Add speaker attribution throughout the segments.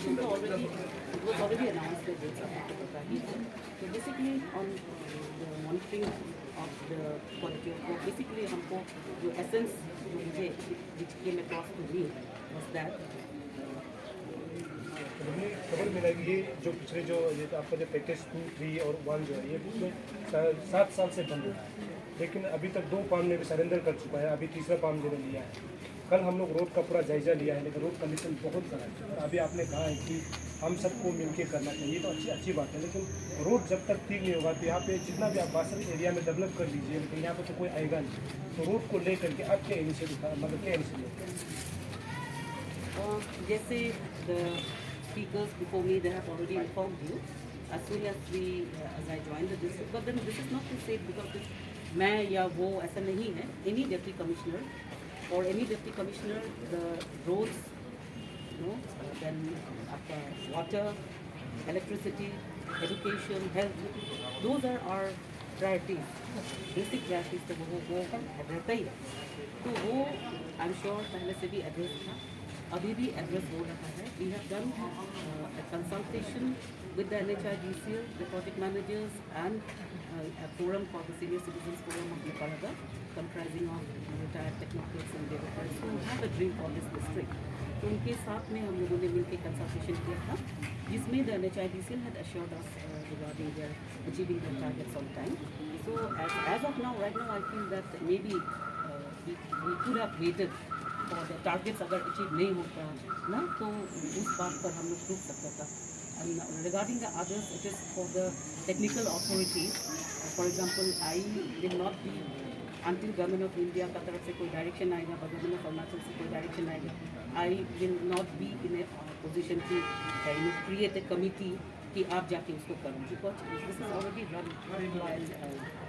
Speaker 1: completion तो already it was already announced that dates are to पता ही है. So basically on the monitoring of the quality of work, basically हमको जो essence जो मुझे which came across to me was that
Speaker 2: मुझे खबर मिला कि ये जो पिछले जो ये तो आपका जो पैकेज 2, 3 और 1 जो है ये पिछले 7 साल से बंद हुआ है, लेकिन अभी तक 2 पाम ने भी सरेंडर कर चुका है, अभी तीसरा पाम जो लिया है. कल हम लोग रोड का पूरा जायजा लिया है, लेकिन रोड कंडीशन बहुत खराब है. और अभी आपने कहा है कि हम सबको मिलकर करना चाहिए, तो अच्छी बात है, लेकिन रोड जब तक ठीक नहीं होगा तो यहाँ पे जितना भी आप बासर एरिया में डेवलप कर लीजिए, लेकिन यहाँ पे तो कोई आएगा नहीं. तो रोड को लेकर के आप क्या इनिशिएटिव मतलब क्या इनिशिएटिव?
Speaker 1: जैसे the speakers before me, they have already informed you as soon as as I joined the district. But then this is not to say because this मैं या वो ऐसा नहीं है. Any deputy commissioner or any deputy commissioner, the roads, then आपका water, electricity, education, health, those are our priorities. Basic priorities तो वो रहता ही है. तो वो I'm sure पहले से भी address था, अभी भी एड्रेस हो रहा है. We have done consultation with the NHIDCL, the project managers and a forum called the Senior Citizens Forum of Nepal, comprising of retired technocrats and developers who have a dream for this district. तो उनके साथ में हम लोगों ने मिलकर consultation किया था, जिसमें the NHIDCL had assured us regarding their achieving their targets on time. So as of now, right now, I feel that maybe we could have waited for the targets अगर achieve नहीं होता ना, तो उस बात पर हम लोग रुक सकता था. And regarding the others, it is for the technical authorities. For example, I will not be until government of India का तरफ से कोई डायरेक्शन आएगा, government of अरुणाचल से कोई डायरेक्शन आएगा, I will not be in a position to create a committee कि आप जाके उसको करो, because this is already run by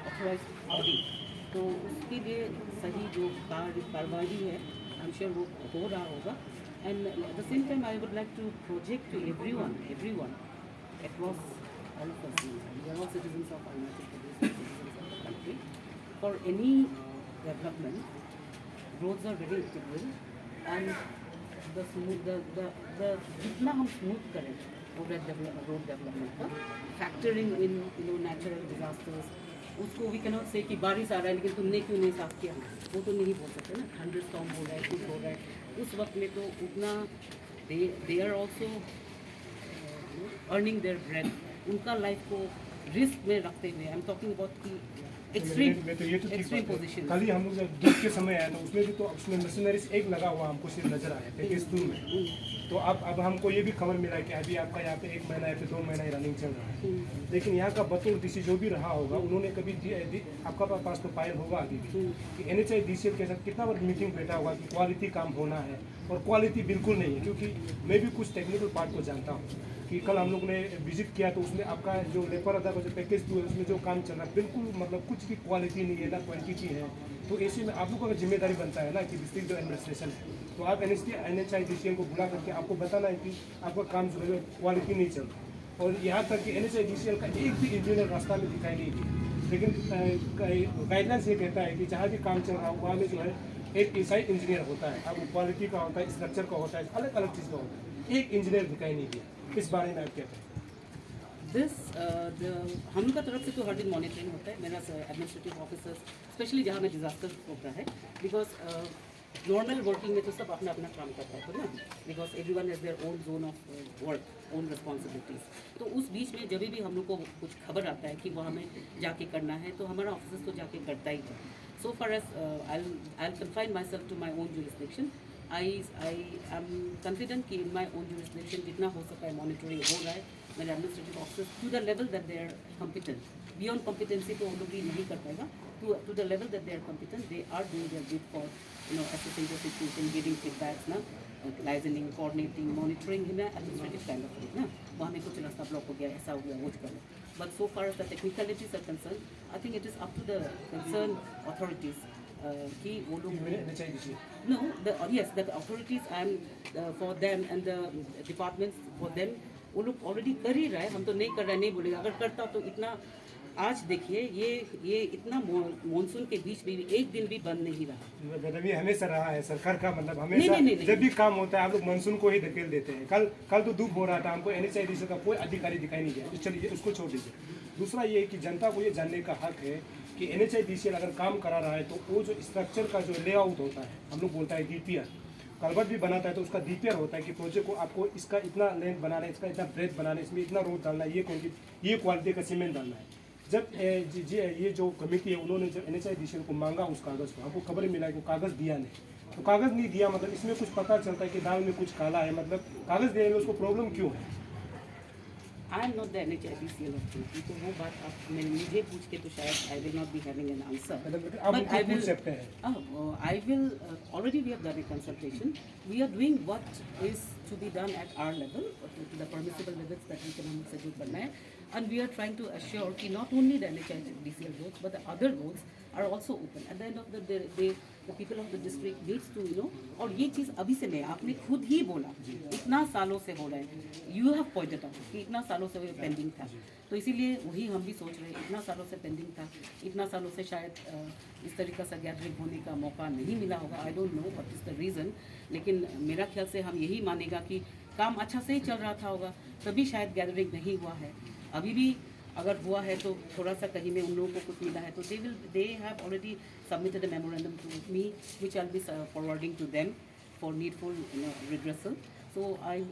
Speaker 1: authorized body. तो उसके लिए सही जो कार्रवाई है I'm sure वो हो रहा होगा. And at the same time I would like to project to everyone across all of us. We are all citizens of Arunachal Pradesh, citizens of the country. For any development, roads are very integral, and the जितना हम smooth करें road development का, factoring in natural disasters, उसको we cannot say कि बारिश आ रहा है लेकिन तुमने क्यों नहीं साफ किया, वो तो नहीं बोल सकते ना. थंडर स्टॉर्म हो रहा है, कुछ हो रहा है, उस वक्त में तो उतना they are also earning their bread, उनका लाइफ को रिस्क में रखते हुए आई एम टॉकिंग अबाउट की एक्सट्रीम पोजीशन.
Speaker 2: कल ही हम लोग जब धूप के समय आया तो उसमें भी तो उसमें मशीनरीज एक लगा हुआ हमको सिर्फ नजर आया पैकेज 2 में. तो अब हमको ये भी खबर मिला कि अभी आपका यहाँ पे 1 महीना या फिर 2 महीना ही रनिंग चल रहा है, लेकिन यहाँ का बतौर डीसी जो भी रहा होगा, उन्होंने कभी आपका पास तो पायल होगा अभी भी कि NHIDCL के साथ कितना बार मीटिंग बैठा होगा कि क्वालिटी काम होना है, और क्वालिटी बिल्कुल नहीं है. क्योंकि मैं भी कुछ टेक्निकल पार्ट को जानता हूँ कि कल हम लोग ने विजिट किया तो उसमें आपका जो लेपर अदा का जो पैकेज 2 है उसमें जो काम चल रहा है बिल्कुल मतलब कुछ भी क्वालिटी नहीं है, ना क्वांटिटी है. तो ऐसे में आप लोगों का जिम्मेदारी बनता है ना कि डिस्ट्रिक्ट जो एडमिनिस्ट्रेशन है, तो आप NHIDCL को बुला करके आपको बताना है कि आपका काम जो है क्वालिटी नहीं चल रहा. और यहाँ तक कि NHIDCL का एक भी इंजीनियर रास्ता में दिखाई नहीं दिया, लेकिन गाइडलाइंस ये कहता है कि जहाँ भी काम चल रहा है वहाँ में जो है एक इंसाइड इंजीनियर होता है. अब क्वालिटी का होता है, स्ट्रक्चर का होता है, अलग अलग चीज़ का होता है, एक इंजीनियर दिखाई नहीं दिया. इस बारे में आप क्या कहें?
Speaker 1: हम लोग का तरफ से तो हर दिन मॉनिटरिंग होता है. मेरा एडमिनिस्ट्रेटिव ऑफिसर्स स्पेशली जहाँ में डिजास्टर होता है, बिकॉज नॉर्मल वर्किंग में तो सब अपना अपना काम करता है ना, because everyone has their own zone of work, own responsibilities. तो उस बीच में जब भी हम लोग को कुछ खबर आता है कि वो हमें जाके करना है, तो हमारा ऑफिसर्स तो जाके करता ही है. So far as I confine myself to my own jurisdiction. I am confident कि in my own jurisdiction जितना हो सका है मॉनिटरिंग हो रहा है. मेरे administrative officers to the level that they are competent, beyond competency तो वो लोग भी नहीं कर पाएगा, to the level that they are competent they are doing their bit for assessing the situation, giving feedbacks ना, liaising, coordinating, monitoring in an administrative kind of way ना. वहाँ में कुछ रास्ता ब्लॉक हो गया, ऐसा हो गया, वो कर लो. But so far as the technicalities are concerned, I think it is up to the concerned authorities कि वो लोग yes the authorities and for them and the departments for them वो लोग ऑलरेडी कर ही रहा है. हम तो नहीं कर रहे हैं नहीं बोलेगा, अगर करता तो इतना आज देखिए ये इतना मॉनसून के बीच भी एक दिन भी बंद नहीं रहा।
Speaker 2: मतलब ये हमेशा रहा है सरकार का, मतलब
Speaker 1: नहीं,
Speaker 2: हमेशा
Speaker 1: नहीं, नहीं,
Speaker 2: जब भी काम होता है आप लोग मानसून को ही धकेल देते हैं। कल कल तो धूप हो रहा था, हमको NHIDC का कोई अधिकारी दिखाई नहीं दिया। चलिए उसको छोड़ दीजिए। दूसरा ये है कि जनता को ये जानने का हक है कि NHIDC अगर काम करा रहा है तो वो जो स्ट्रक्चर का जो लेआउट होता है, हम लोग बोलता है DPR, कलबट भी बनाता है तो उसका DPR होता है कि प्रोजेक्ट को आपको इसका इतना लेंथ बनाना है, इसका इतना ब्रेथ बनाना है, इसमें इतना रोड डालना है, ये क्वालिटी का सीमेंट डालना है। जब ये जो कमेटी है उन्होंने जब NHIDC को मांगा उस कागज़ को, हमको खबर मिला है कि कागज़ दिया नहीं। तो कागज़ नहीं दिया मतलब इसमें कुछ पता चलता है कि दाल में कुछ काला है, मतलब कागज़ देने में उसको प्रॉब्लम क्यों है?
Speaker 1: I am not the NHIDCL authority, तो वो बात आप मुझे पूछ के तो शायद I will not be having an answer.
Speaker 2: मतलब आप उनको पूछ सकते हैं।
Speaker 1: I will already we have done a consultation. We are doing what is to be done at our level, to the permissible limits that we can हमसे जो करना है, and we are trying to assure कि not only the NHIDCL roads but the other roads are also open. At the end of the day, the people of the district needs to और ये चीज़ अभी से नहीं, आपने खुद ही बोला इतना सालों से हो रहा है। You have pointed out कि इतना सालों से वो पेंडिंग था, तो इसीलिए वही हम भी सोच रहे हैं, इतना सालों से पेंडिंग था, इतना सालों से शायद इस तरीक़ा से गैदरिंग होने का मौका नहीं मिला होगा। I don't know what is the reason, लेकिन मेरा ख्याल से हम यही मानेगा कि काम अच्छा से ही चल रहा था होगा, तभी शायद गैदरिंग नहीं हुआ है। अभी भी अगर हुआ है तो थोड़ा सा कहीं में उन लोगों को कुछ मिला है तो they have already submitted a memorandum to me which I will be forwarding to them for needful redressal. So I've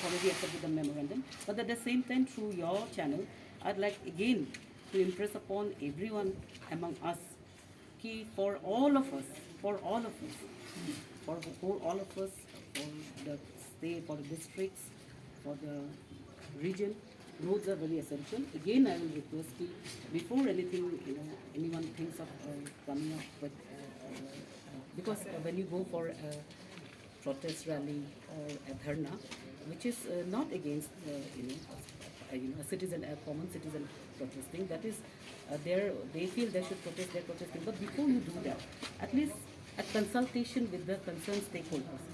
Speaker 1: already accepted the memorandum. But at the same time, through your channel, I'd like again to impress upon everyone among us, कि for all of us, for all of the state, for the districts, for the region, roads are very essential. Again, I will request कि before anything, anyone thinks of coming up with because when you go for a protest rally or a dharna, which is not against a citizen, a common citizen protesting, that is they feel they should protest, they're protesting. But before you do that, at least a consultation with the concerned stakeholders,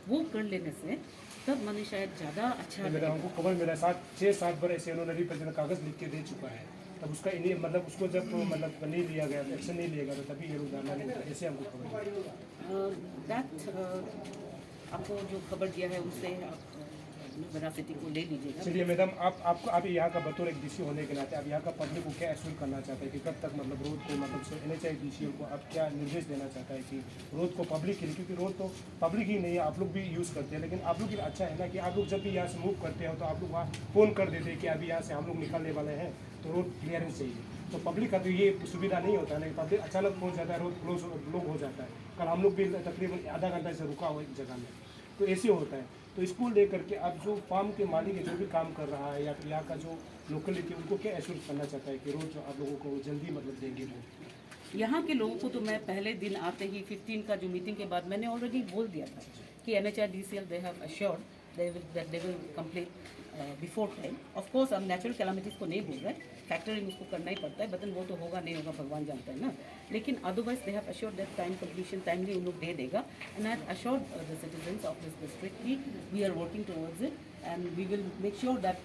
Speaker 1: वो कर लेने से तब मैंने शायद ज़्यादा अच्छा
Speaker 2: मेरा हमको खबर मिला 6-7 बार ऐसे उन्होंने रिप्रेजेंट कागज़ लिख के दे चुका है। तब उसका इन्हीं मतलब उसको जब मतलब नहीं लिया गया, एक्शन नहीं लिया गया तो तभी ये लोग धरना नहीं था, ऐसे हमको खबर मिला।
Speaker 1: आपको जो खबर दिया है उनसे आप वेरासिटी को ले लीजिएगा।
Speaker 2: चलिए मैडम, आप यहाँ का बतौर एक DC होने के नाते आप यहाँ का पब्लिक को क्या एश्योर करना चाहते हैं कि कब तक मतलब रोड को मतलब NHIDC को आप क्या निर्देश देना चाहता है कि रोड को पब्लिक के लिए, क्योंकि रोड तो पब्लिक ही नहीं है, आप लोग भी यूज़ करते हैं, लेकिन आप लोग के लिए अच्छा है ना कि आप लोग जब भी यहाँ से मूव करते हो तो आप लोग वहाँ फ़ोन कर देते हैं कि अभी यहाँ से हम लोग निकलने वाले हैं तो रोड क्लियरेंस चाहिए। तो पब्लिक का तो ये सुविधा नहीं होता है, पब्लिक अचानक पहुँच जाता है, रोड क्लोज ब्लॉक हो जाता है। कल हम लोग भी तकरीबन आधा घंटा से रुका हुआ एक जगह में, तो ऐसे होता है। तो इसको लेकर के अब जो फार्म के मालिक है जो भी काम कर रहा है या फिर यहाँ का जो लोकलिटी उनको क्या एश्योर करना चाहता है कि रोज आप लोगों को जल्दी मतलब देंगे वो?
Speaker 1: यहाँ के लोगों को तो मैं पहले दिन आते ही 15 का जो मीटिंग के बाद मैंने ऑलरेडी बोल दिया था कि NHIDCL they have assured they will complete before time. Of course हम नेचुरल कैलामिटीज़ को नहीं बोल रहे, फैक्टरिंग उसको करना ही पड़ता है, बटन वो तो होगा नहीं होगा भगवान जानता है ना, लेकिन otherwise they have assured that time completion timely उन लोग दे देगा। And I assured the citizens of this district कि we are working towards it and we will make sure that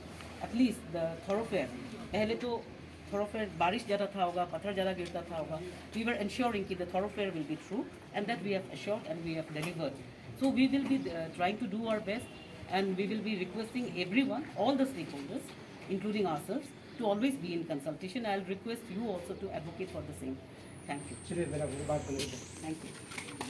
Speaker 1: at least the thoroughfare, पहले तो थॉरोफेयर बारिश ज़्यादा था होगा, पत्थर ज़्यादा गिरता था होगा, वी वर ensuring कि the thoroughfare will be true and that we have assured and we have delivered. So we will be trying to do our best and we will be requesting everyone, all the stakeholders, including ourselves, to always be in consultation. I'll request you also to advocate for the same. Thank you.
Speaker 2: चलिए मेरा बात करें।
Speaker 1: Thank you.